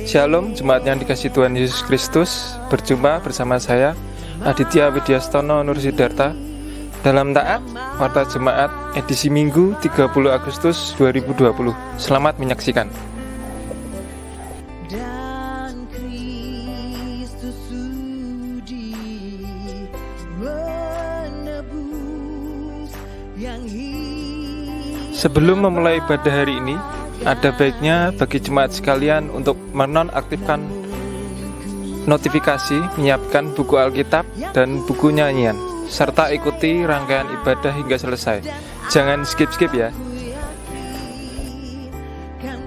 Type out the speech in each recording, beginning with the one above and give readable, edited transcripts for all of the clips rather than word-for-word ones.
Shalom, jemaat yang dikasihi Tuhan Yesus Kristus. Berjumpa bersama saya, Aditya Widyastono Nur Sidarta, dalam Taat Warta Jemaat edisi Minggu 30 Agustus 2020. Selamat menyaksikan. Dan Kristus sudi menebus yang hilang. Sebelum memulai ibadah hari ini, ada baiknya bagi jemaat sekalian untuk menonaktifkan notifikasi, menyiapkan buku Alkitab dan buku nyanyian, serta ikuti rangkaian ibadah hingga selesai. Jangan skip-skip ya. Kan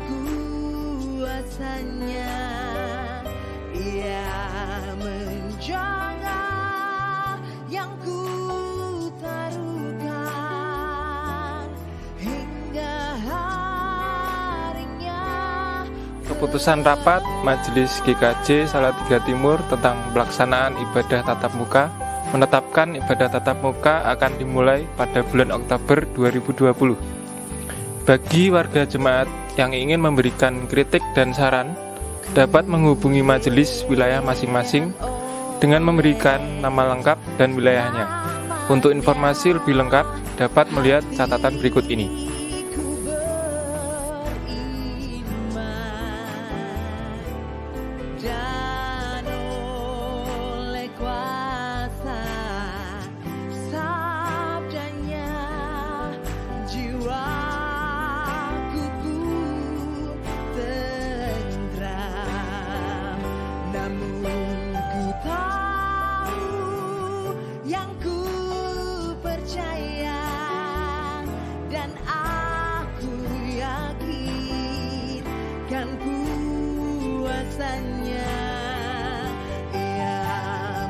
kuasanya Ia menjaga yang ku taruhkan hingga harinya. Keputusan rapat Majelis GKJ Salatiga Timur tentang pelaksanaan ibadah tatap muka menetapkan ibadah tatap muka akan dimulai pada bulan Oktober 2020. Bagi warga jemaat yang ingin memberikan kritik dan saran, dapat menghubungi majelis wilayah masing-masing dengan memberikan nama lengkap dan wilayahnya. Untuk informasi lebih lengkap, dapat melihat catatan berikut ini. Dan oleh kuasa sabdanya jiwaku ku tentram, namun ku tahu yang ku percaya, dan aku yakin kan kuasanya Ia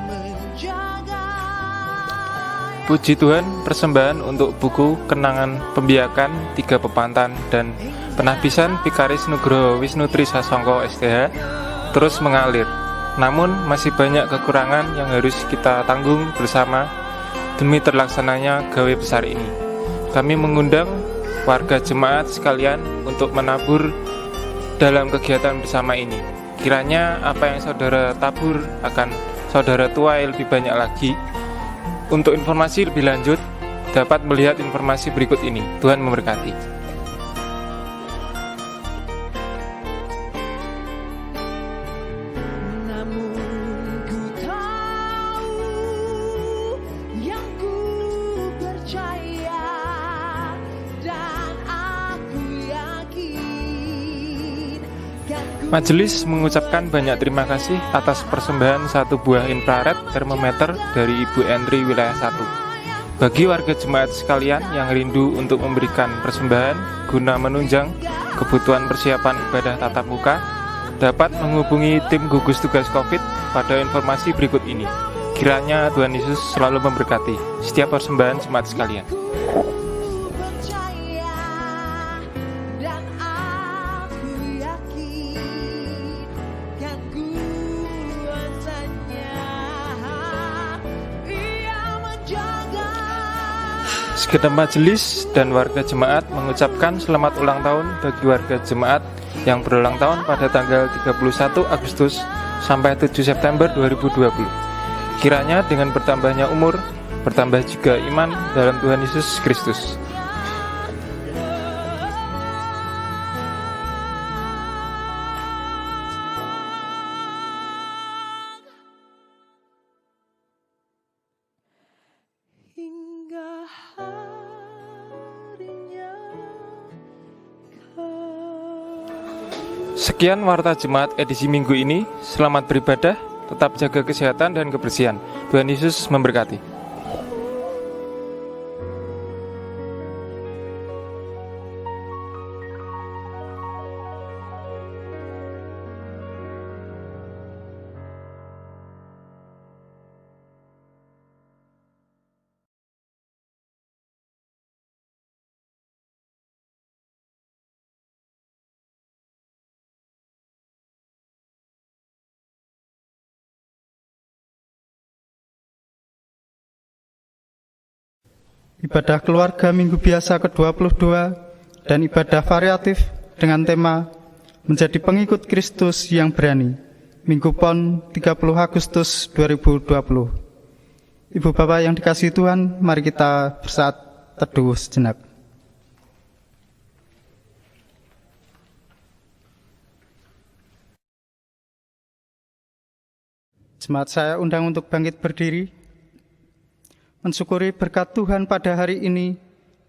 menjaga. Puji Tuhan, persembahan untuk buku Kenangan Pembiakan 3 Pepantan dan Penahbisan Vikaris Nugroho Wisnu Tri Sasongko STH terus mengalir. Namun masih banyak kekurangan yang harus kita tanggung bersama demi terlaksananya gawe besar ini. Kami mengundang warga jemaat sekalian untuk menabur dalam kegiatan bersama ini. Kiranya apa yang saudara tabur akan saudara tuai lebih banyak lagi. Untuk informasi lebih lanjut, dapat melihat informasi berikut ini. Tuhan memberkati. Namun ku tahu yang ku percaya, dan aku yakin kan ku Majelis mengucapkan banyak terima kasih atas persembahan 1 buah infrared termometer dari Ibu Entri Wilayah 1. Bagi warga jemaat sekalian yang rindu untuk memberikan persembahan guna menunjang kebutuhan persiapan ibadah tatap muka, dapat menghubungi tim gugus tugas COVID pada informasi berikut ini. Kiranya Tuhan Yesus selalu memberkati setiap persembahan jemaat sekalian. percaya, dan aku yakin kan kuasanya Ia menjaga. Segenap majelis dan warga jemaat mengucapkan selamat ulang tahun bagi warga jemaat yang berulang tahun pada tanggal 31 Agustus sampai 7 September 2020. Kiranya dengan bertambahnya umur, bertambah juga iman dalam Tuhan Yesus Kristus. Hingga harinya Sekian Warta Jemaat edisi Minggu ini. Selamat beribadah, tetap jaga kesehatan dan kebersihan. Tuhan Yesus memberkati. ibadah keluarga minggu biasa ke-22, dan ibadah variatif dengan tema menjadi pengikut Kristus yang berani. Minggu Pon 30 Agustus 2020. Ibu Bapak yang dikasihi Tuhan, mari kita bersaat teduh sejenak. Jemaat saya undang untuk bangkit berdiri, mensyukuri berkat Tuhan pada hari ini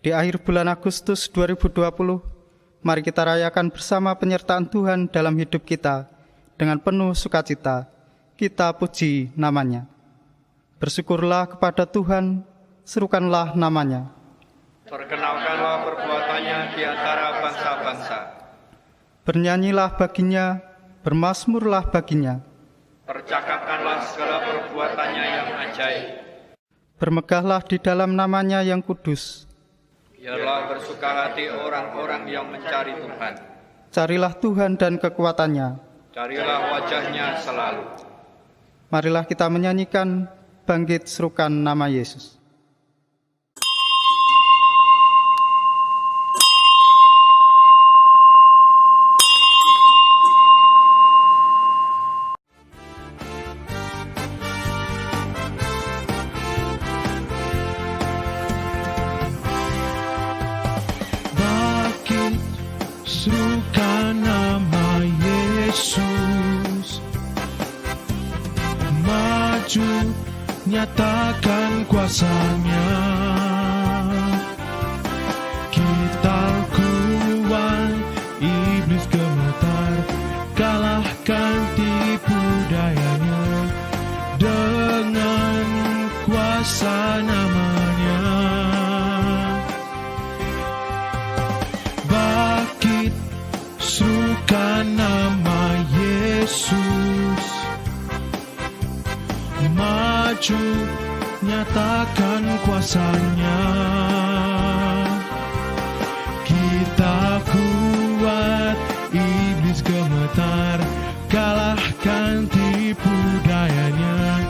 di akhir bulan Agustus 2020. Mari kita rayakan bersama penyertaan Tuhan dalam hidup kita dengan penuh sukacita. Kita puji namanya. Bersyukurlah kepada Tuhan, serukanlah namanya. Perkenalkanlah perbuatannya di antara bangsa-bangsa. Bernyanyilah baginya, bermazmurlah baginya. Percakapkanlah segala perbuatannya yang ajaib. Bermegahlah di dalam namanya yang kudus. Biarlah bersuka hati orang-orang yang mencari Tuhan. Carilah Tuhan dan kekuatannya. Carilah wajahnya selalu. Marilah kita menyanyikan Bangkit Serukan Nama Yesus. Serukan nama Yesus, maju nyatakan kuasa-Nya. Kita kuat, iblis gemetar, kalahkan tipu dayanya dengan kuasa namanya. Serukan nama Yesus, maju nyatakan kuasa-Nya. Kita kuat, iblis gemetar, kalahkan tipu dayanya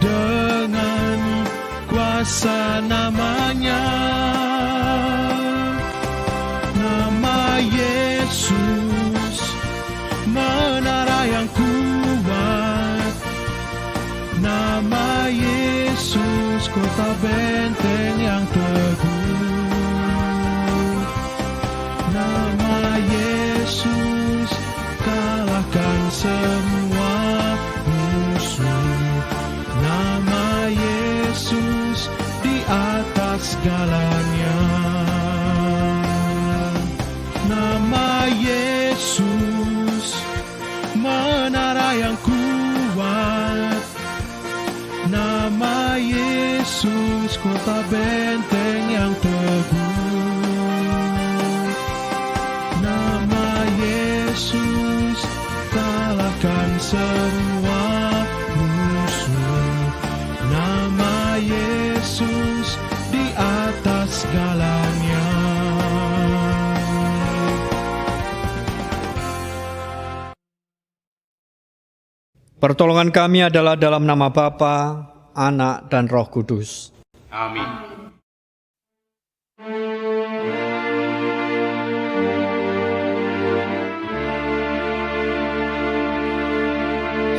dengan kuasa namanya. Nama Yesus, menara yang kuat. Nama Yesus, kota benteng yang teguh. Nama Yesus, kalahkan semua musuh. Nama Yesus, di atas segalanya. Nama Yesus, menara yang kuat. Nama Yesus, kota benteng yang teguh. Nama Yesus, kalahkan semua musuh. Nama Yesus, di atas segalanya. Pertolongan kami adalah dalam nama Bapa, Anak, dan Roh Kudus. Amin.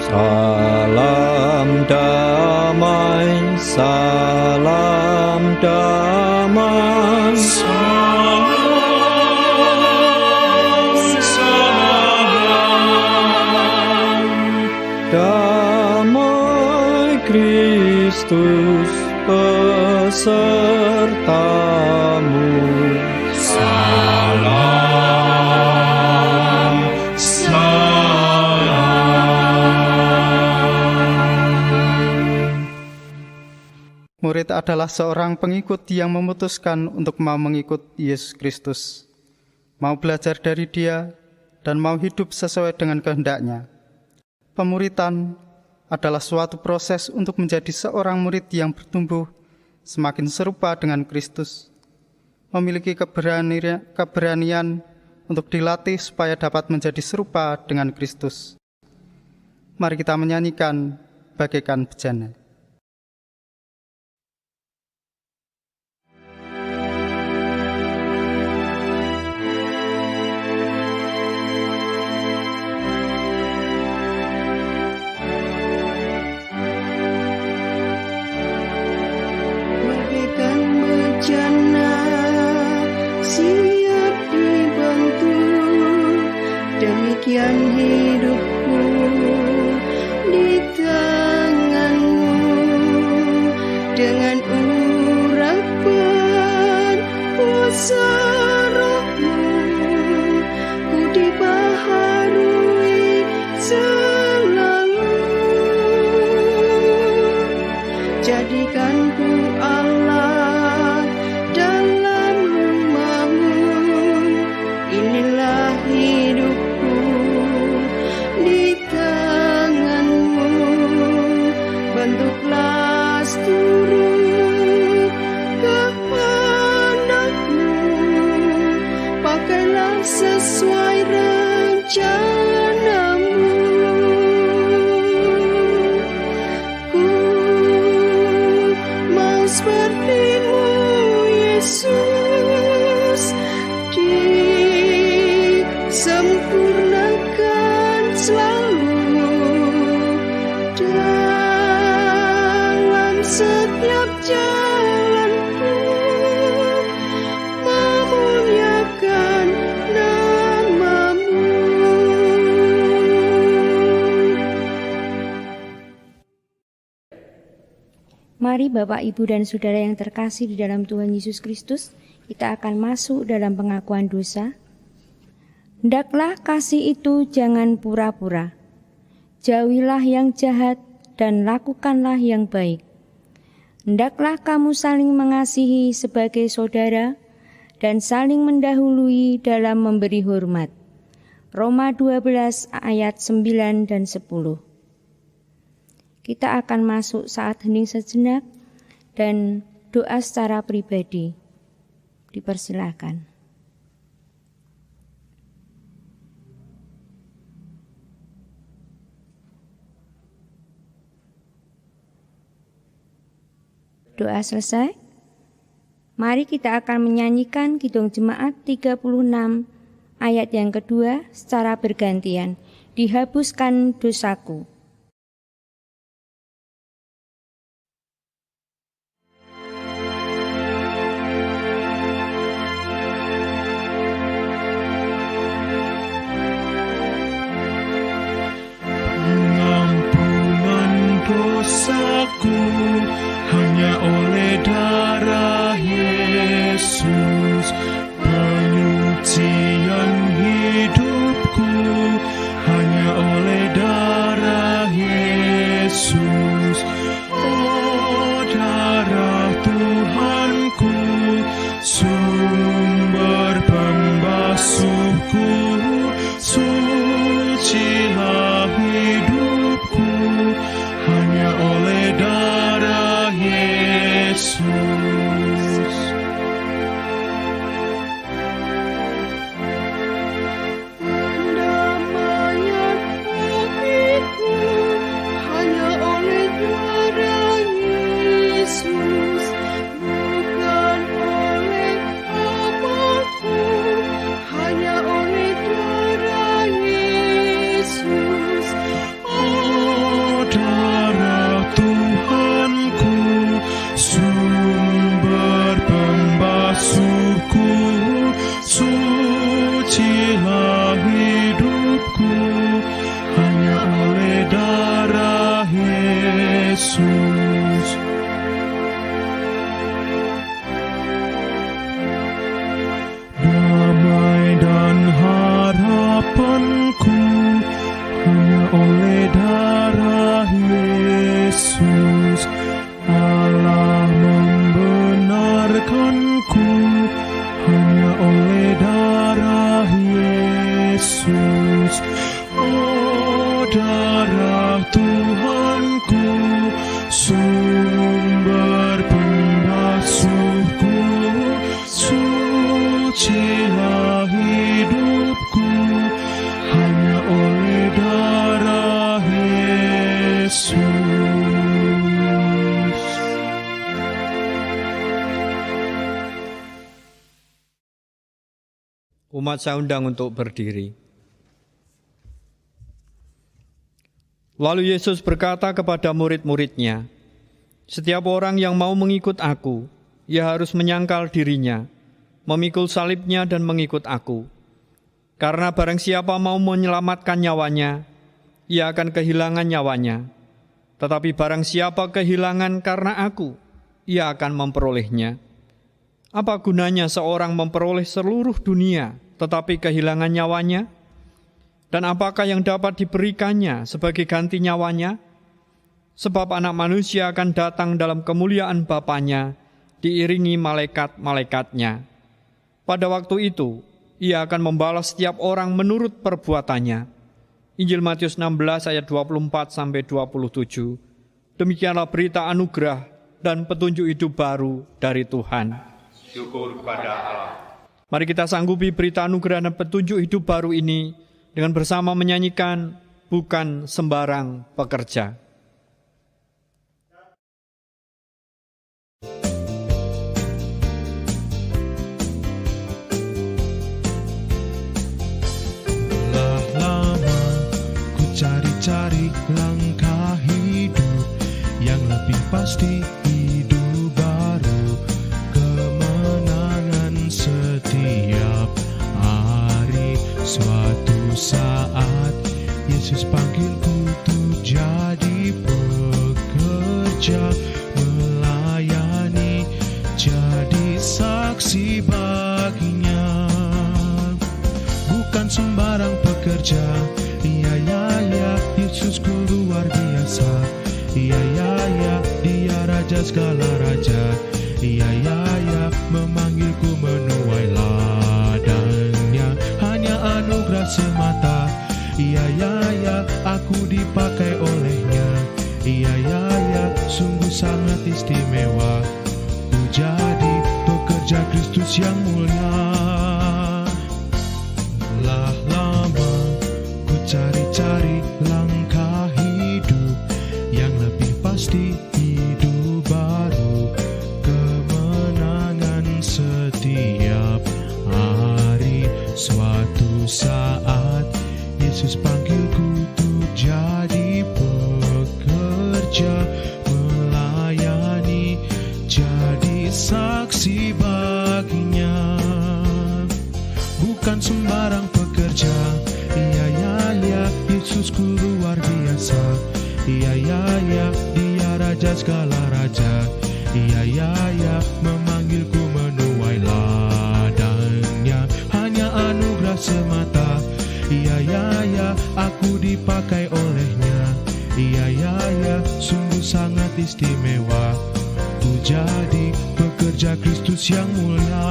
Salam damai, salam damai. Damai Kristus besertamu. Salam, salam. Murid adalah seorang pengikut yang memutuskan untuk mau mengikut Yesus Kristus, mau belajar dari Dia, dan mau hidup sesuai dengan kehendak-Nya. Pemuritan adalah suatu proses untuk menjadi seorang murid yang bertumbuh semakin serupa dengan Kristus, memiliki keberanian untuk dilatih supaya dapat menjadi serupa dengan Kristus. Mari kita menyanyikan bagaikan bejana. impian hidupku di tanganmu. Dengan urapan kuasa rohmu ku dibaharui selalu. Jadikan ku Allah dalam rumahmu. Inilah hidupku di tanganmu. Bentuklah seluruh kehendakmu. Pakailah sesuai rencanamu. Ku mau seperti-Mu, Yesus, disempurnakan selalu dalam setiap jalanku, memuliakan nama-Mu. Mari Bapak, Ibu, dan Saudara yang terkasih di dalam Tuhan Yesus Kristus, kita akan masuk dalam pengakuan dosa. Hendaklah kasih itu jangan pura-pura. Jauhilah yang jahat dan lakukanlah yang baik. Hendaklah kamu saling mengasihi sebagai saudara dan saling mendahului dalam memberi hormat. Roma 12 ayat 9 dan 10. Kita akan masuk saat hening sejenak dan doa secara pribadi. Dipersilakan. Doa selesai. Mari kita akan menyanyikan Kidung Jemaat 36 ayat yang kedua secara bergantian. Dihapuskan dosaku. Dosaku hanya oleh darah Yesus, penyucian hidupku hanya oleh darah Yesus. Oh, darah Tuhanku, sumber pembasuhku, sucilah hidupku hanya oleh darah Yesus. Pendamaian hatiku hanya oleh darah Yesus, bukan oleh amalku, hanya oleh darah Yesus. Oh, darah Tuhanku, sumber pembasuhku, sucilah hidupku hanya oleh darah Yesus. Damai dan harapanku hanya oleh darah Yesus. Allah membenarkanku hanya oleh darah Yesus. Oh, darah Tuhanku, sumber pembasuhku, sucilah hidupku hanya oleh darah Yesus. Umat saya undang untuk berdiri. Lalu Yesus berkata kepada murid-muridnya, "Setiap orang yang mau mengikut aku, ia harus menyangkal dirinya, memikul salibnya dan mengikut aku. Karena barang siapa mau menyelamatkan nyawanya, ia akan kehilangan nyawanya. Tetapi barang siapa kehilangan karena aku, ia akan memperolehnya. Apa gunanya seorang memperoleh seluruh dunia, tetapi kehilangan nyawanya? Dan apakah yang dapat diberikannya sebagai ganti nyawanya? Sebab anak manusia akan datang dalam kemuliaan Bapanya, diiringi malaikat-malaikatnya. Pada waktu itu, ia akan membalas setiap orang menurut perbuatannya. Injil Matius 16 ayat 24-27. Demikianlah berita anugerah dan petunjuk hidup baru dari Tuhan. Syukur kepada Allah. Mari kita sanggupi berita anugerah dan petunjuk hidup baru ini dengan bersama menyanyikan Bukan Sembarang Pekerja. Cari langkah hidup yang lebih pasti, hidup baru, kemenangan setiap hari. Suatu saat Yesus panggilku untuk jadi pekerja, melayani, jadi saksi baginya. Bukan sembarang pekerja, iya ya ya, Yesusku luar biasa. Iya ya ya, Dia Raja segala raja. Iya ya ya, memanggilku menuai ladangnya. Hanya anugerah semata. Iya ya ya, aku dipakai olehnya. Iya ya ya, sungguh sangat istimewa. Ku jadi pekerja Kristus yang mulia. Lama ku cari-cari langkah hidup yang lebih pasti, hidup baru, kemenangan setiap hari. Suatu saat Yesus panggilku untuk jadi pekerja, melayani, jadi saksi baginya. Bukan sembarang pekerja, iya ya ya, Yesusku luar biasa. Iya ya ya, Dia Raja segala raja. Iya ya ya, memanggilku menuai ladangnya. Hanya anugerah semata. Iya ya ya, aku dipakai olehnya. Iya ya ya, sungguh sangat istimewa. Ku jadi pekerja Kristus yang mulia.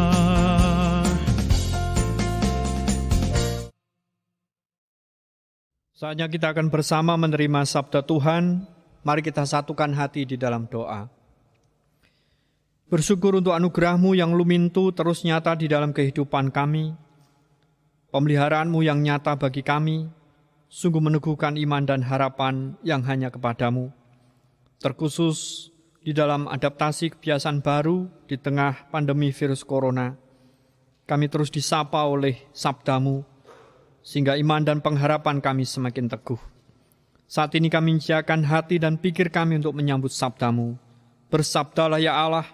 Saatnya kita akan bersama menerima sabda Tuhan. Mari kita satukan hati di dalam doa. Bersyukur untuk anugerah-Mu yang lumintu terus nyata di dalam kehidupan kami. Pemeliharaan-Mu yang nyata bagi kami, sungguh meneguhkan iman dan harapan yang hanya kepadamu. Terkhusus di dalam adaptasi kebiasaan baru di tengah pandemi virus corona, kami terus disapa oleh sabda-Mu, sehingga iman dan pengharapan kami semakin teguh. Saat ini kami menyediakan hati dan pikir kami untuk menyambut sabda-Mu. Bersabdalah ya Allah,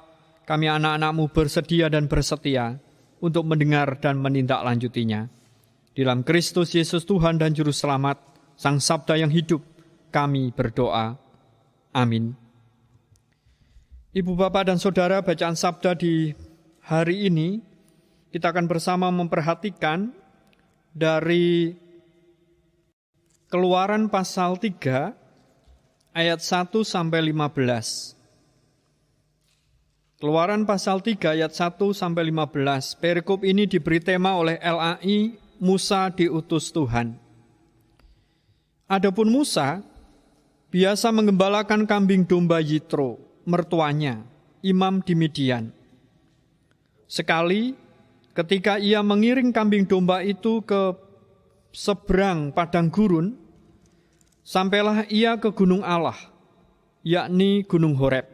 kami anak-anak-Mu bersedia dan bersetia untuk mendengar dan menindaklanjutinya. Di dalam Kristus Yesus Tuhan dan Juru Selamat, Sang Sabda yang hidup, kami berdoa. Amin. Ibu, Bapak, dan Saudara, bacaan sabda di hari ini, kita akan bersama memperhatikan dari Keluaran pasal 3 ayat 1-15. Keluaran pasal 3 ayat 1-15. Perikop ini diberi tema oleh LAI, Musa diutus Tuhan. Adapun Musa biasa menggembalakan kambing domba Yitro, mertuanya, imam di Midian. Sekali ketika ia mengiring kambing domba itu ke seberang padang gurun, sampailah ia ke gunung Allah, yakni gunung Horeb.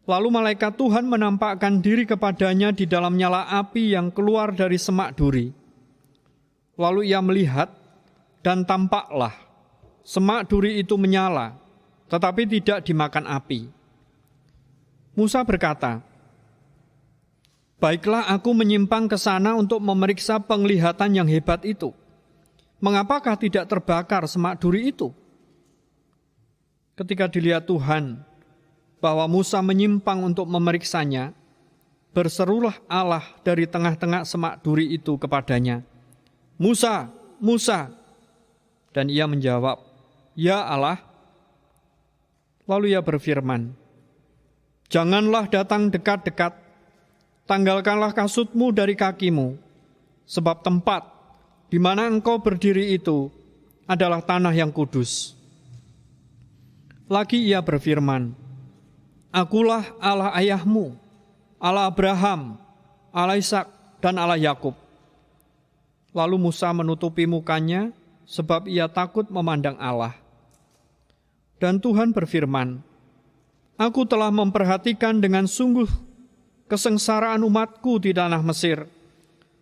Lalu malaikat Tuhan menampakkan diri kepadanya di dalam nyala api yang keluar dari semak duri. Lalu ia melihat, dan tampaklah semak duri itu menyala, tetapi tidak dimakan api. Musa berkata, Baiklah aku menyimpang ke sana untuk memeriksa penglihatan yang hebat itu. Mengapakah tidak terbakar semak duri itu? Ketika dilihat Tuhan bahwa Musa menyimpang untuk memeriksanya, berserulah Allah dari tengah-tengah semak duri itu kepadanya, "Musa, Musa!" Dan ia menjawab, "Ya Allah." Lalu ia berfirman, "Janganlah datang dekat-dekat, tanggalkanlah kasutmu dari kakimu, sebab tempat di mana engkau berdiri itu adalah tanah yang kudus." Lagi ia berfirman, "Akulah Allah ayahmu, Allah Abraham, Allah Ishak, dan Allah Yakub." Lalu Musa menutupi mukanya, sebab ia takut memandang Allah. Dan Tuhan berfirman, "Aku telah memperhatikan dengan sungguh kesengsaraan umatku di tanah Mesir,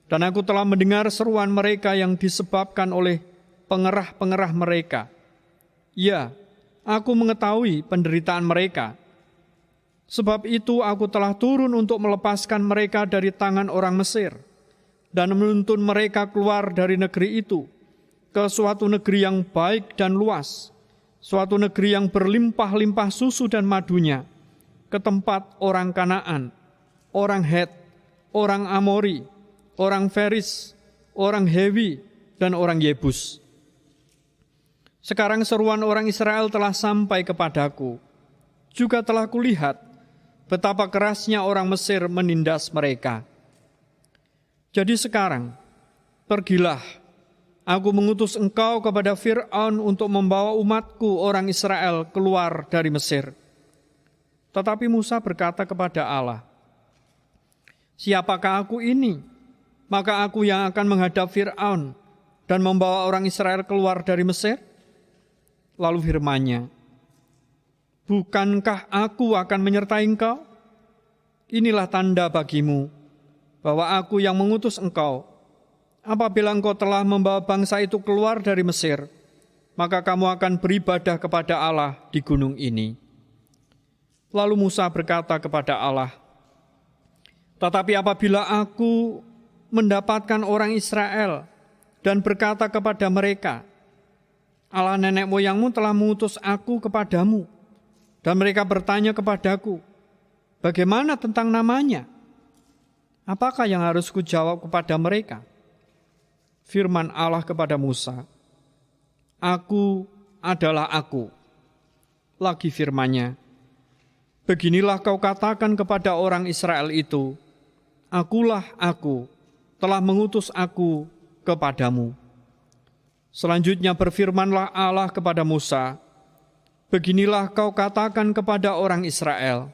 dan aku telah mendengar seruan mereka yang disebabkan oleh pengerah-pengerah mereka. Ya, aku mengetahui penderitaan mereka. Sebab itu aku telah turun untuk melepaskan mereka dari tangan orang Mesir dan menuntun mereka keluar dari negeri itu ke suatu negeri yang baik dan luas, suatu negeri yang berlimpah-limpah susu dan madunya, ke tempat orang Kanaan, orang Het, orang Amori, orang Feris, orang Hewi, dan orang Yebus. Sekarang seruan orang Israel telah sampai kepadaku. Juga telah kulihat betapa kerasnya orang Mesir menindas mereka. Jadi sekarang, pergilah, aku mengutus engkau kepada Fir'aun untuk membawa umatku orang Israel keluar dari Mesir." Tetapi Musa berkata kepada Allah, "Siapakah aku ini? Maka aku yang akan menghadap Fir'aun dan membawa orang Israel keluar dari Mesir?" Lalu firman-Nya, "Bukankah aku akan menyertai engkau? Inilah tanda bagimu bahwa aku yang mengutus engkau. Apabila engkau telah membawa bangsa itu keluar dari Mesir, maka kamu akan beribadah kepada Allah di gunung ini." Lalu Musa berkata kepada Allah, "Tetapi apabila aku mendapatkan orang Israel dan berkata kepada mereka, Allah nenek moyangmu telah mengutus aku kepadamu, dan mereka bertanya kepadaku, bagaimana tentang namanya? Apakah yang harus kujawab kepada mereka?" Firman Allah kepada Musa, "Aku adalah Aku." Lagi firman-Nya, "Beginilah kau katakan kepada orang Israel itu, Akulah Aku, telah mengutus aku kepadamu." Selanjutnya berfirmanlah Allah kepada Musa, "Beginilah kau katakan kepada orang Israel,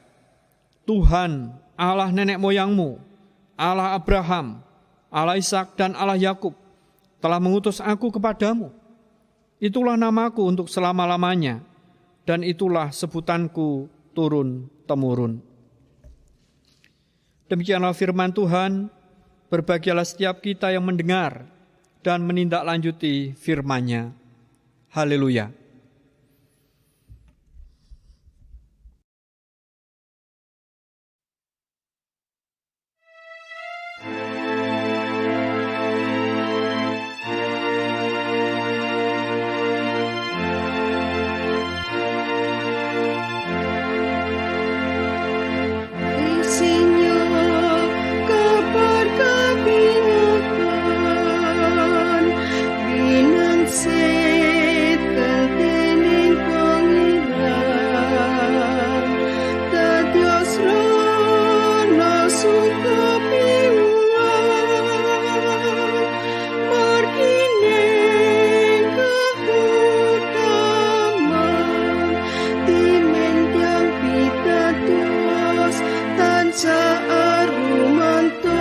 Tuhan, Allah nenek moyangmu, Allah Abraham, Allah Ishak, dan Allah Yakub, telah mengutus aku kepadamu. Itulah namaku untuk selama-lamanya, dan itulah sebutanku turun-temurun." Demikianlah firman Tuhan. Berbahagialah setiap kita yang mendengar dan menindaklanjuti firman-Nya. Haleluya. Isinya kabar kabinatan, binanset ketening pengiran, tadios rana suka piulan, margineng kehutaman, timen tiang pitados, tansah arumantos,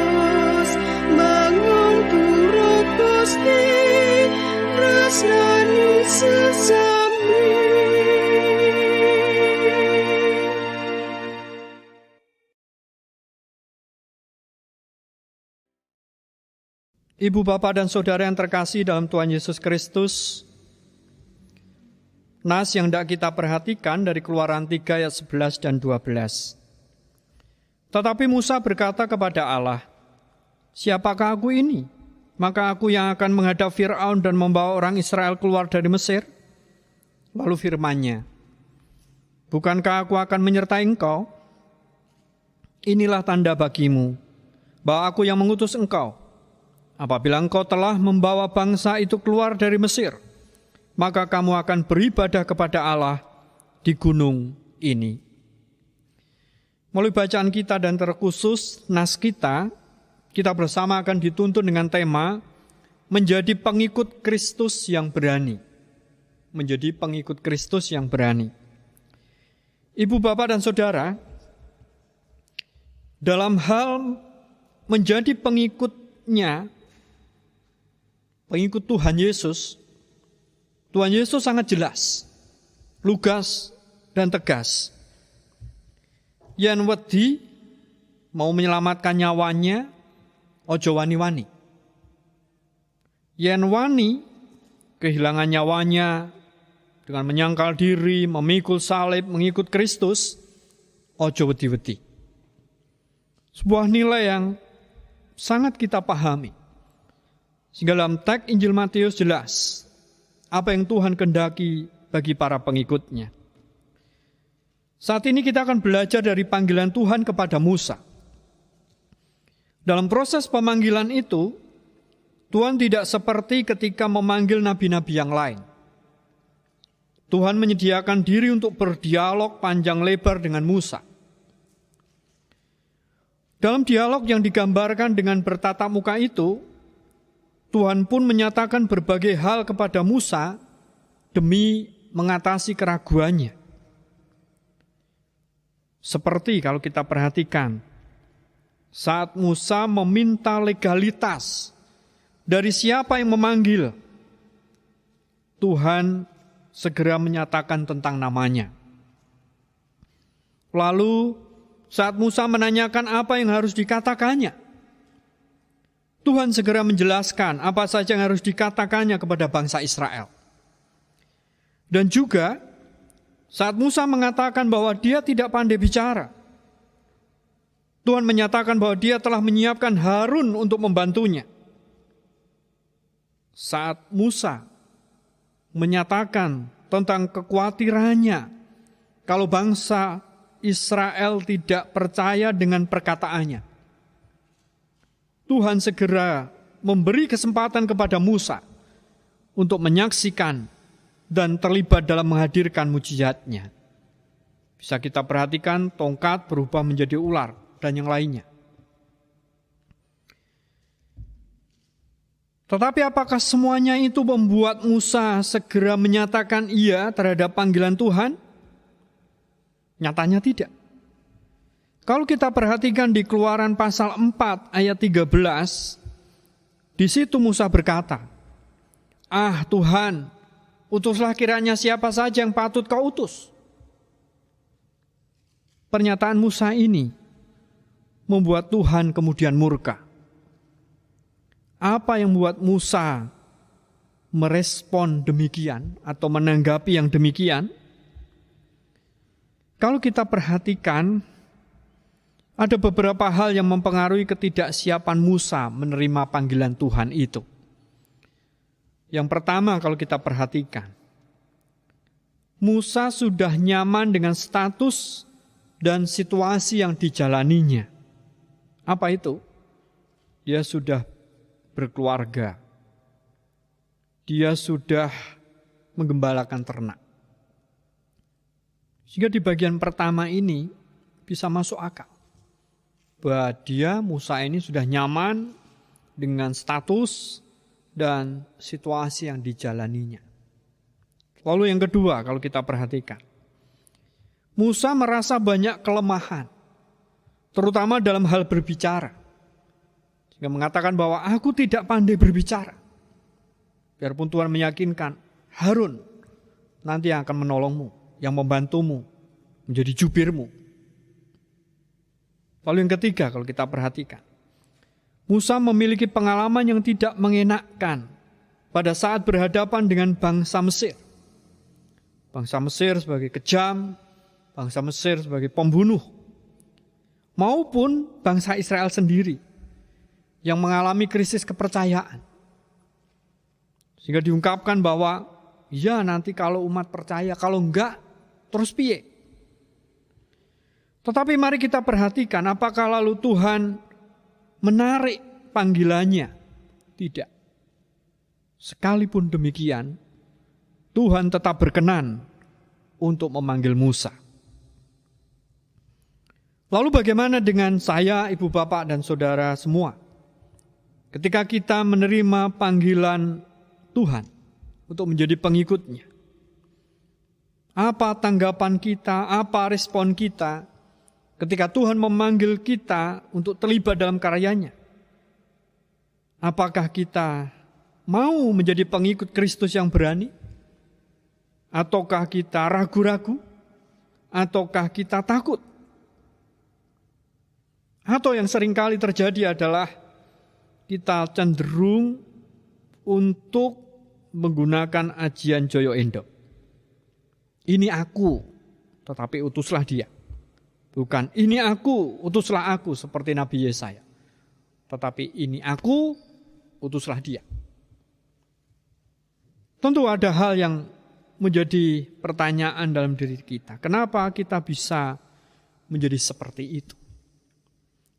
bangun turut Gusti, rasani sesami. Ibu, Bapak, dan Saudara yang terkasih dalam Tuhan Yesus Kristus, nas yang hendak kita perhatikan dari Keluaran 3 ayat 11 dan 12. Tetapi Musa berkata kepada Allah, "Siapakah aku ini? Maka aku yang akan menghadap Fir'aun dan membawa orang Israel keluar dari Mesir?" Lalu firman-Nya, "Bukankah aku akan menyertai engkau? Inilah tanda bagimu bahwa aku yang mengutus engkau. Apabila engkau telah membawa bangsa itu keluar dari Mesir, maka kamu akan beribadah kepada Allah di gunung ini." Melalui bacaan kita dan terkhusus nas kita bersama akan dituntun dengan tema menjadi pengikut Kristus yang berani. Menjadi pengikut Kristus yang berani. Ibu, bapak, dan saudara, dalam hal menjadi pengikutnya, pengikut Tuhan Yesus sangat jelas, lugas, dan tegas. Yen wedi mau menyelamatkan nyawanya, ojo wani-wani. Yen wani kehilangan nyawanya dengan menyangkal diri, memikul salib, mengikut Kristus, ojo wedi-wedi. Sebuah nilai yang sangat kita pahami. Sehingga dalam teks Injil Matius jelas apa yang Tuhan kehendaki bagi para pengikutnya. Saat ini kita akan belajar dari panggilan Tuhan kepada Musa. Dalam proses pemanggilan itu, Tuhan tidak seperti ketika memanggil nabi-nabi yang lain. Tuhan menyediakan diri untuk berdialog panjang lebar dengan Musa. Dalam dialog yang digambarkan dengan bertatap muka itu, Tuhan pun menyatakan berbagai hal kepada Musa demi mengatasi keraguannya. Seperti kalau kita perhatikan, saat Musa meminta legalitas dari siapa yang memanggil, Tuhan segera menyatakan tentang namanya. Lalu saat Musa menanyakan apa yang harus dikatakannya, Tuhan segera menjelaskan apa saja yang harus dikatakannya kepada bangsa Israel. Dan juga saat Musa mengatakan bahwa dia tidak pandai bicara, Tuhan menyatakan bahwa dia telah menyiapkan Harun untuk membantunya. Saat Musa menyatakan tentang kekhawatirannya kalau bangsa Israel tidak percaya dengan perkataannya, Tuhan segera memberi kesempatan kepada Musa untuk menyaksikan dan terlibat dalam menghadirkan mujizatnya. Bisa kita perhatikan tongkat berubah menjadi ular dan yang lainnya. Tetapi apakah semuanya itu membuat Musa segera menyatakan iya terhadap panggilan Tuhan? Nyatanya tidak. Kalau kita perhatikan di Keluaran pasal 4 ayat 13, di situ Musa berkata, "Ah Tuhan, utuslah kiranya siapa saja yang patut kau utus." Pernyataan Musa ini membuat Tuhan kemudian murka. Apa yang membuat Musa merespon demikian atau menanggapi yang demikian? Kalau kita perhatikan, ada beberapa hal yang mempengaruhi ketidaksiapan Musa menerima panggilan Tuhan itu. Yang pertama, kalau kita perhatikan, Musa sudah nyaman dengan status dan situasi yang dijalaninya. Apa itu? Dia sudah berkeluarga. Dia sudah menggembalakan ternak. Sehingga di bagian pertama ini bisa masuk akal. Bahwa Musa ini sudah nyaman dengan status dan situasi yang dijalaninya. Lalu yang kedua, kalau kita perhatikan, Musa merasa banyak kelemahan, terutama dalam hal berbicara. Sehingga mengatakan bahwa aku tidak pandai berbicara. Biarpun Tuhan meyakinkan, Harun nanti yang akan menolongmu, yang membantumu, menjadi jubirmu. Lalu yang ketiga, kalau kita perhatikan, Musa memiliki pengalaman yang tidak mengenakkan pada saat berhadapan dengan bangsa Mesir. Bangsa Mesir sebagai kejam, bangsa Mesir sebagai pembunuh. maupun bangsa Israel sendiri yang mengalami krisis kepercayaan. Sehingga diungkapkan bahwa ya nanti kalau umat percaya, kalau enggak terus piye. Tetapi mari kita perhatikan apakah lalu Tuhan menarik panggilannya? Tidak. Sekalipun demikian, Tuhan tetap berkenan untuk memanggil Musa. Lalu bagaimana dengan saya, ibu bapak dan saudara semua? Ketika kita menerima panggilan Tuhan untuk menjadi pengikutnya, apa tanggapan kita, apa respon kita ketika Tuhan memanggil kita untuk terlibat dalam karyanya? Apakah kita mau menjadi pengikut Kristus yang berani? Ataukah kita ragu-ragu? Ataukah kita takut? Atau yang seringkali terjadi adalah kita cenderung untuk menggunakan ajian Joyo Endo. Ini aku, tetapi utuslah dia. Bukan ini aku, utuslah aku seperti Nabi Yesaya. Tetapi ini aku, utuslah dia. Tentu ada hal yang menjadi pertanyaan dalam diri kita. Kenapa kita bisa menjadi seperti itu?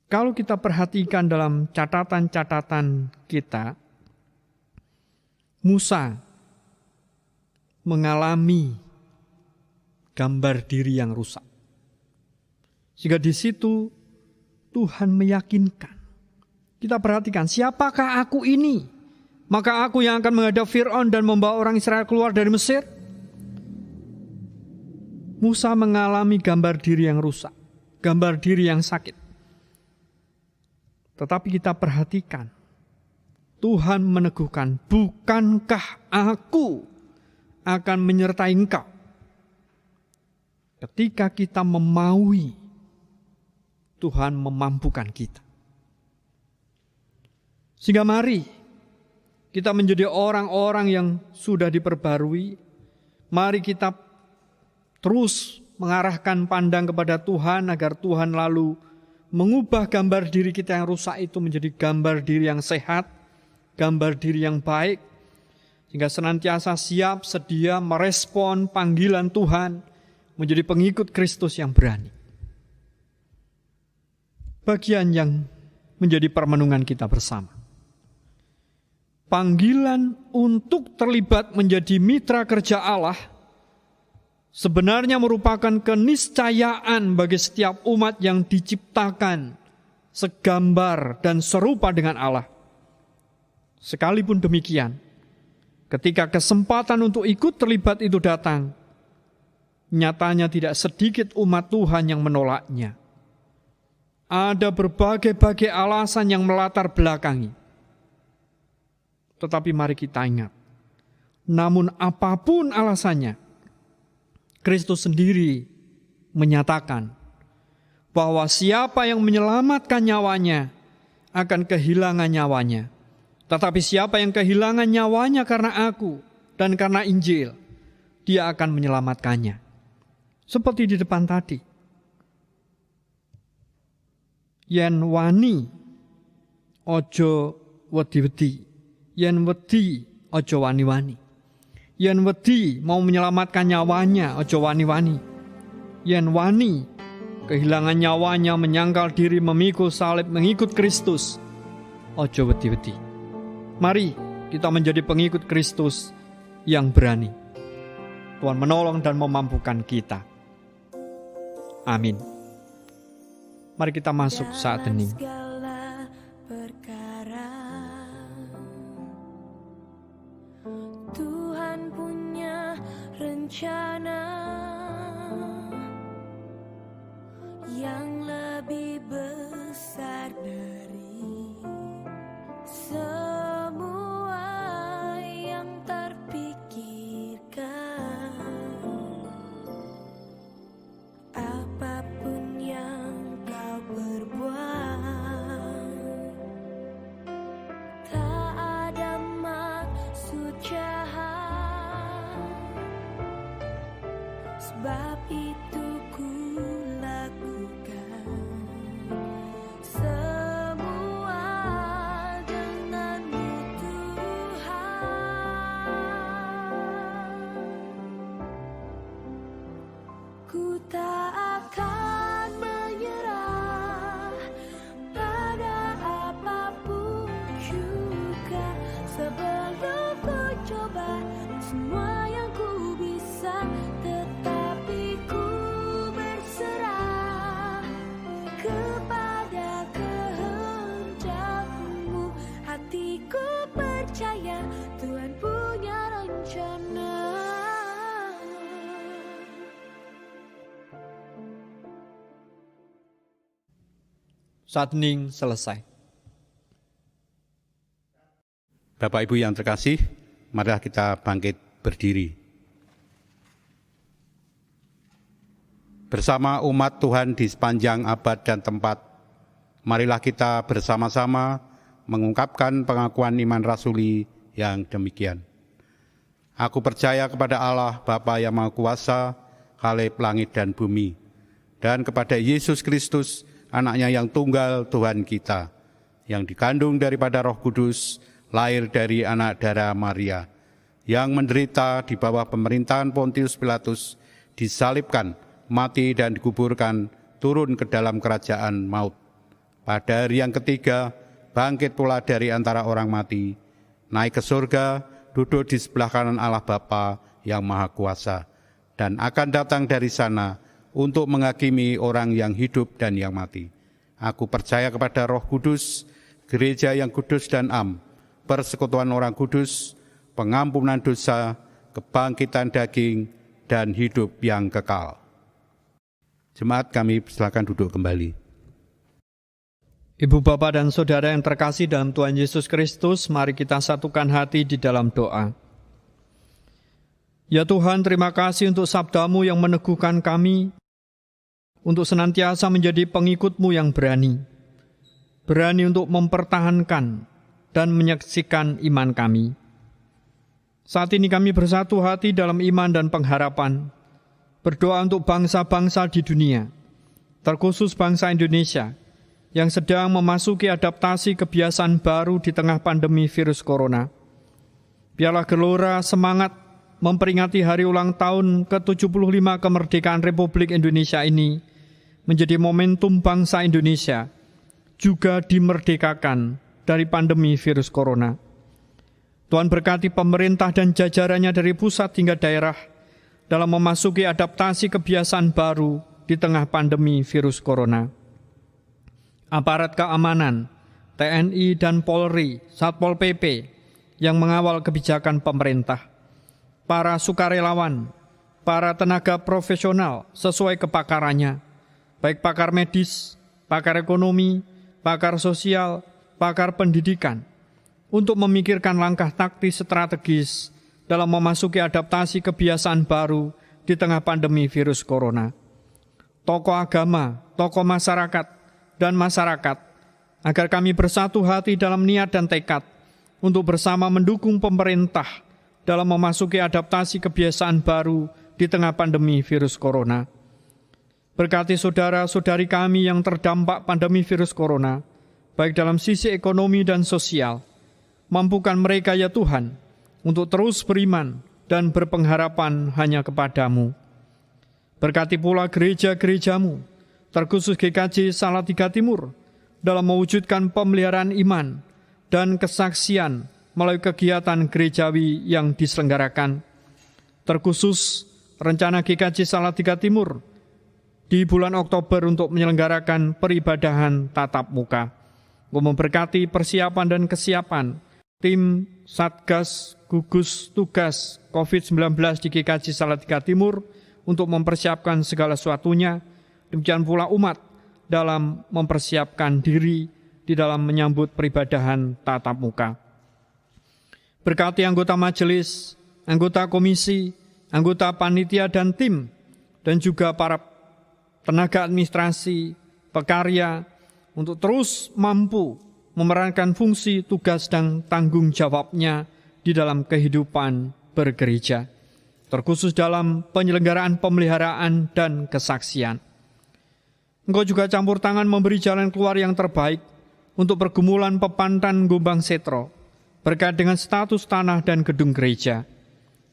Kalau kita perhatikan dalam catatan-catatan kita, Musa mengalami gambar diri yang rusak. Sehingga di situ Tuhan meyakinkan. Kita perhatikan, siapakah aku ini? Maka aku yang akan menghadap Fir'aun dan membawa orang Israel keluar dari Mesir. Musa mengalami gambar diri yang rusak, gambar diri yang sakit. Tetapi kita perhatikan, Tuhan meneguhkan, bukankah aku akan menyertai engkau? Ketika kita memaui, Tuhan memampukan kita. Sehingga mari kita menjadi orang-orang yang sudah diperbarui. Mari kita terus mengarahkan pandang kepada Tuhan agar Tuhan lalu mengubah gambar diri kita yang rusak itu menjadi gambar diri yang sehat, gambar diri yang baik, sehingga senantiasa siap sedia merespon panggilan Tuhan menjadi pengikut Kristus yang berani. Bagian yang menjadi permenungan kita bersama. Panggilan untuk terlibat menjadi mitra kerja Allah sebenarnya merupakan keniscayaan bagi setiap umat yang diciptakan segambar dan serupa dengan Allah. Sekalipun demikian, ketika kesempatan untuk ikut terlibat itu datang, nyatanya tidak sedikit umat Tuhan yang menolaknya. Ada berbagai-bagai alasan yang melatar belakangi. Tetapi mari kita ingat, namun apapun alasannya, Kristus sendiri menyatakan bahwa siapa yang menyelamatkan nyawanya akan kehilangan nyawanya. Tetapi siapa yang kehilangan nyawanya karena aku dan karena Injil, dia akan menyelamatkannya. Seperti di depan tadi. Yen wani ojo wedi-wedi, yen wedi ojo wani-wani. Yen wedi mau menyelamatkan nyawanya, ojo wani-wani. Yen wani kehilangan nyawanya, menyangkal diri, memikul salib, mengikut Kristus, ojo wedi-wedi. Mari kita menjadi pengikut Kristus yang berani. Tuhan menolong dan memampukan kita. Amin. Mari kita masuk saat hening. Segala perkara Tuhan punya rencana yang lebih besar dari semua yang terpikirkan. Apapun yang kau berbuat, tak ada maksud jahat Tuhan punya rencana. Saat hening selesai. Bapak Ibu yang terkasih, marilah kita bangkit berdiri. Bersama umat Tuhan di sepanjang abad dan tempat, marilah kita bersama-sama mengungkapkan pengakuan iman rasuli yang demikian. Aku percaya kepada Allah Bapa yang Maha Kuasa, Khalif langit dan bumi, dan kepada Yesus Kristus, Anaknya yang tunggal Tuhan kita, yang dikandung daripada Roh Kudus, lahir dari anak darah Maria, yang menderita di bawah pemerintahan Pontius Pilatus, disalibkan, mati dan dikuburkan, turun ke dalam kerajaan maut. Pada hari yang ketiga, bangkit pula dari antara orang mati, naik ke surga, duduk di sebelah kanan Allah Bapa yang Maha Kuasa, dan akan datang dari sana untuk menghakimi orang yang hidup dan yang mati. Aku percaya kepada Roh Kudus, gereja yang kudus dan am, persekutuan orang kudus, pengampunan dosa, kebangkitan daging, dan hidup yang kekal. Jemaat, kami silakan duduk kembali. Ibu, Bapak, dan Saudara yang terkasih dalam Tuhan Yesus Kristus, mari kita satukan hati di dalam doa. Ya Tuhan, terima kasih untuk sabda-Mu yang meneguhkan kami, untuk senantiasa menjadi pengikut-Mu yang berani. Berani untuk mempertahankan dan menyaksikan iman kami. Saat ini kami bersatu hati dalam iman dan pengharapan, berdoa untuk bangsa-bangsa di dunia, terkhusus bangsa Indonesia, yang sedang memasuki adaptasi kebiasaan baru di tengah pandemi virus corona. Biarlah gelora semangat memperingati hari ulang tahun ke-75 kemerdekaan Republik Indonesia ini menjadi momentum bangsa Indonesia juga dimerdekakan dari pandemi virus corona. Tuhan berkati pemerintah dan jajarannya dari pusat hingga daerah dalam memasuki adaptasi kebiasaan baru di tengah pandemi virus corona. Aparat keamanan, TNI dan Polri, Satpol PP yang mengawal kebijakan pemerintah, para sukarelawan, para tenaga profesional sesuai kepakarannya, baik pakar medis, pakar ekonomi, pakar sosial, pakar pendidikan, untuk memikirkan langkah taktis strategis dalam memasuki adaptasi kebiasaan baru di tengah pandemi virus corona. Tokoh agama, tokoh masyarakat, dan masyarakat, agar kami bersatu hati dalam niat dan tekad untuk bersama mendukung pemerintah dalam memasuki adaptasi kebiasaan baru di tengah pandemi virus corona. Berkati saudara-saudari kami yang terdampak pandemi virus corona, baik dalam sisi ekonomi dan sosial. Mampukan mereka ya Tuhan, untuk terus beriman dan berpengharapan hanya kepadamu. Berkati pula gereja-gerejamu, terkhusus GKJ Salatiga Timur, dalam mewujudkan pemeliharaan iman dan kesaksian melalui kegiatan gerejawi yang diselenggarakan. Terkhusus rencana GKJ Salatiga Timur di bulan Oktober untuk menyelenggarakan peribadahan tatap muka, untuk memberkati persiapan dan kesiapan tim Satgas Gugus Tugas COVID-19 di GKJ Salatiga Timur untuk mempersiapkan segala sesuatunya. Demikian pula umat dalam mempersiapkan diri di dalam menyambut peribadahan tatap muka. Berkati anggota majelis, anggota komisi, anggota panitia dan tim, dan juga para tenaga administrasi, pekarya, untuk terus mampu memerankan fungsi, tugas, dan tanggung jawabnya di dalam kehidupan bergereja, terkhusus dalam penyelenggaraan pemeliharaan dan kesaksian. Engkau juga campur tangan memberi jalan keluar yang terbaik untuk pergumulan Pepantan Gombang Setro berkait dengan status tanah dan gedung gereja.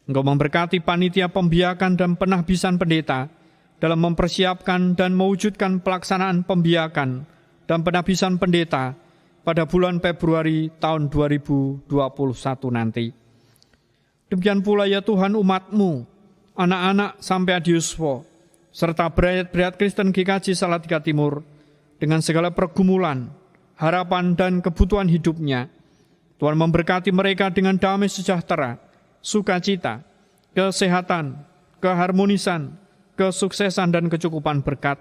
Engkau memberkati panitia pembiakan dan penahbisan pendeta dalam mempersiapkan dan mewujudkan pelaksanaan pembiakan dan penahbisan pendeta pada bulan Februari tahun 2021 nanti. Demikian pula ya Tuhan umat-Mu, anak-anak sampai adiuswo, serta berat-berat Kristen GKJ Salatiga Timur dengan segala pergumulan, harapan dan kebutuhan hidupnya, Tuhan memberkati mereka dengan damai sejahtera, sukacita, kesehatan, keharmonisan, kesuksesan dan kecukupan berkat.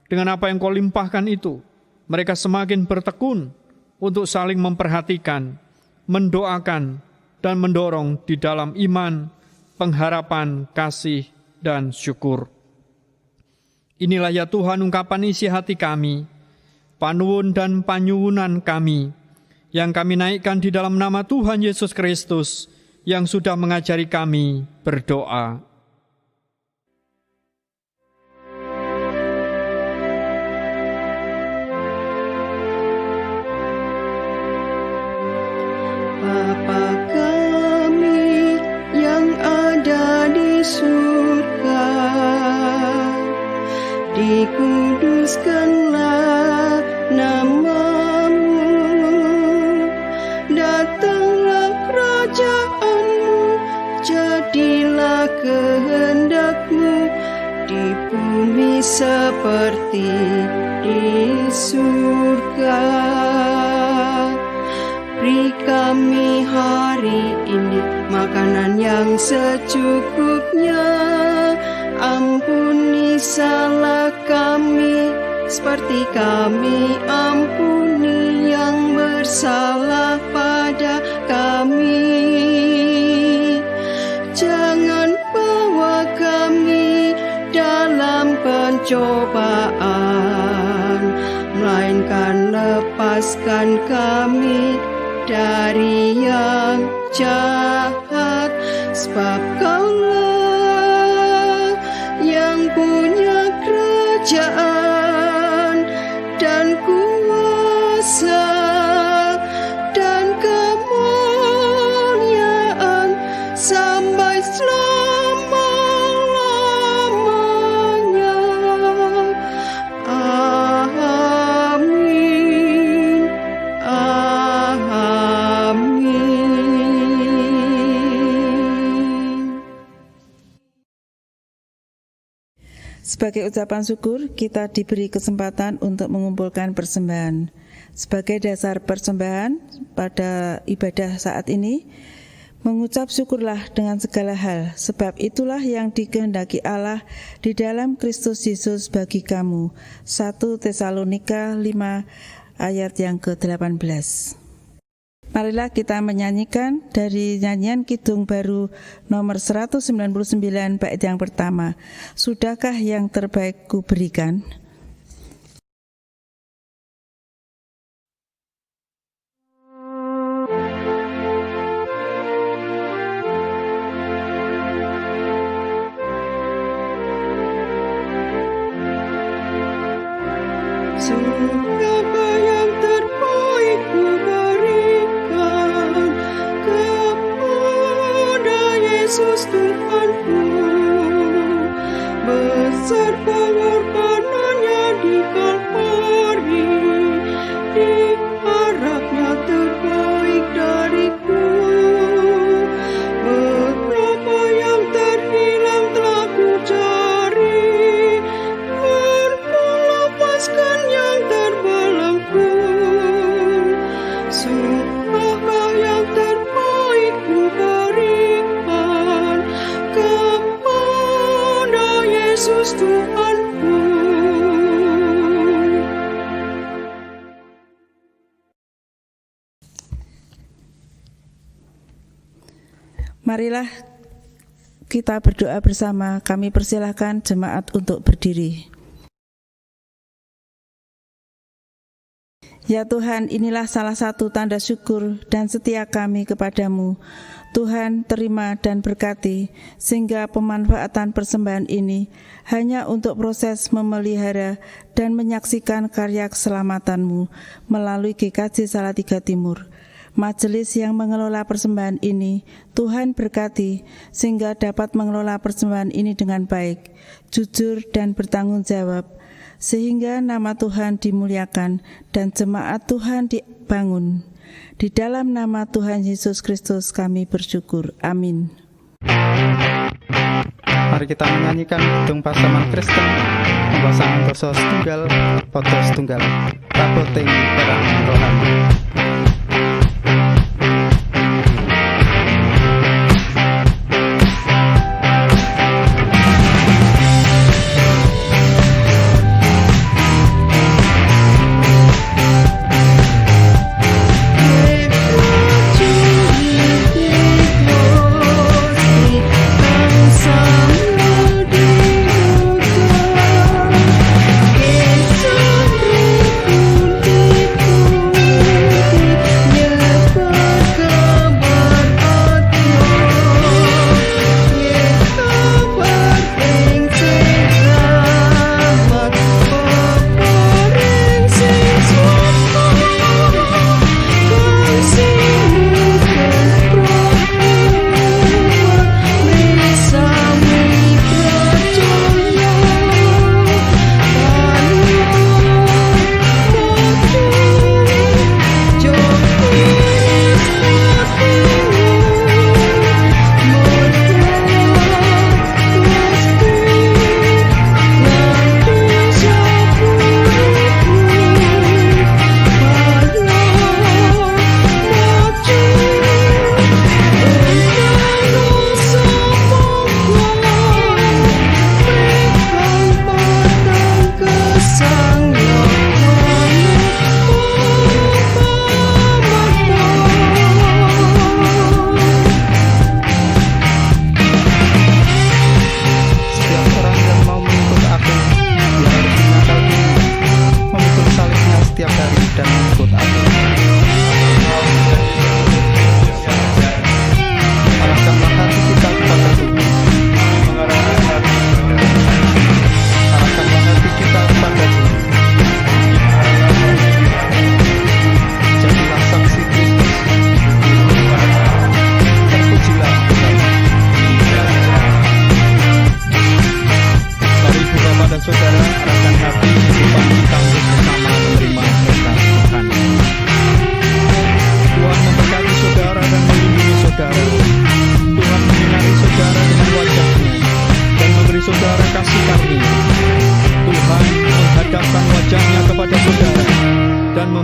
Dengan apa yang Kau limpahkan itu, mereka semakin bertekun untuk saling memperhatikan, mendoakan, dan mendorong di dalam iman, pengharapan, kasih, dan syukur. Inilah ya Tuhan ungkapan isi hati kami, panuwun dan panyuwunan kami, yang kami naikkan di dalam nama Tuhan Yesus Kristus, yang sudah mengajari kami berdoa. Bapa kami yang ada di surga, dikuduskanlah nama-Mu, datanglah kerajaan-Mu, jadilah kehendak-Mu di bumi seperti di surga. Beri kami hari ini makanan yang secukupnya. Ampuni salah kami seperti kami ampuni yang bersalah pada kami. Jangan bawa kami dalam pencobaan, melainkan lepaskan kami dari yang jahat, sebab Kaulah yang punya kerajaan dan kuasa dan kemuliaan sampai selama-lamanya. Amin. Sebagai ucapan syukur, kita diberi kesempatan untuk mengumpulkan persembahan. Sebagai dasar persembahan pada ibadah saat ini, mengucap syukurlah dengan segala hal, sebab itulah yang dikehendaki Allah di dalam Kristus Yesus bagi kamu. 1 Tesalonika 5 ayat yang ke-18. Marilah kita menyanyikan dari nyanyian Kidung Baru nomor 199 bait yang pertama. Sudahkah yang terbaik ku berikan? Sudahkah yang terbaik ku berikan kepada Yesus Tuhanku? Besar pengorbanannya di Kalvari, diharapnya terbaik dariku. Berapa yang terhilang telah ku cari, melepaskan yang terbelenggu. Sudahkah yang terbaik ku berikan kepada Yesus Tuhanku? Marilah kita berdoa bersama. Kami persilahkan jemaat untuk berdiri. Ya Tuhan, inilah salah satu tanda syukur dan setia kami kepadamu. Tuhan, terima dan berkati, sehingga pemanfaatan persembahan ini hanya untuk proses memelihara dan menyaksikan karya keselamatanmu melalui GKJ Salatiga Timur. Majelis yang mengelola persembahan ini, Tuhan berkati, sehingga dapat mengelola persembahan ini dengan baik, jujur dan bertanggung jawab, sehingga nama Tuhan dimuliakan dan jemaat Tuhan dibangun. Di dalam nama Tuhan Yesus Kristus kami bersyukur. Amin. Mari kita menyanyikan Kidung Pasaman Kristen, pembahasan dosa setunggal, podo setunggal, raboting perang rohani.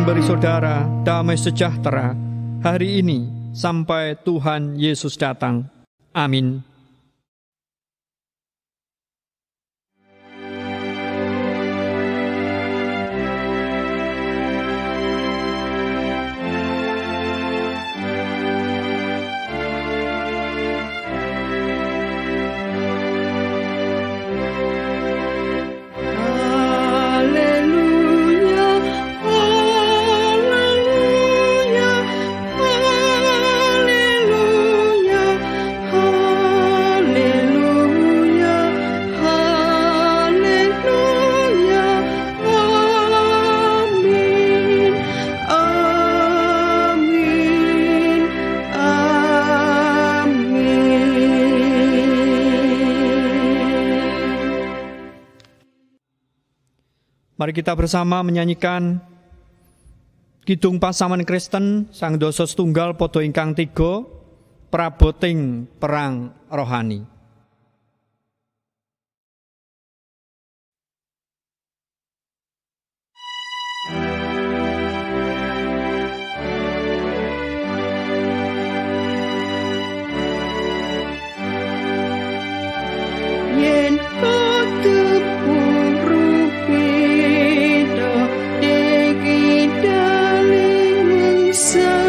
memberi saudara damai sejahtera hari ini sampai Tuhan Yesus datang. Amin. Haleluya, haleluya, haleluya, haleluya, haleluya, amin, amin, amin. Mari kita bersama menyanyikan Kidung Pasaman Kristen Sang Dosa Setunggal Podo Ingkang 3 Praboting Perang Rohani. Yen ketepung beda degi daling nisa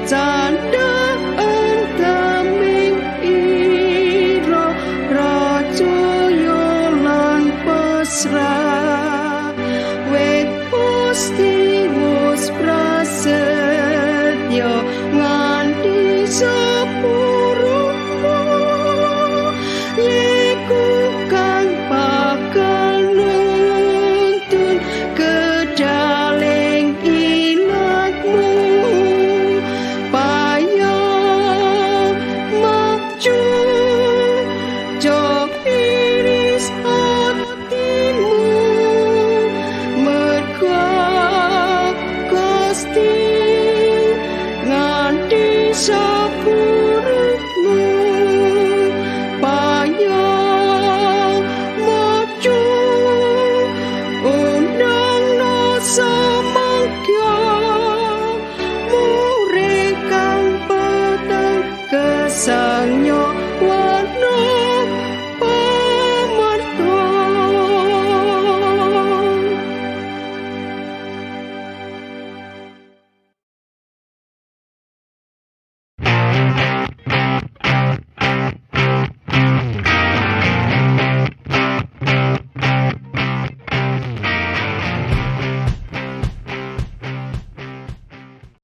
tanda antaming ira raja yolan pasrah wet Gusti wis prasetya nganti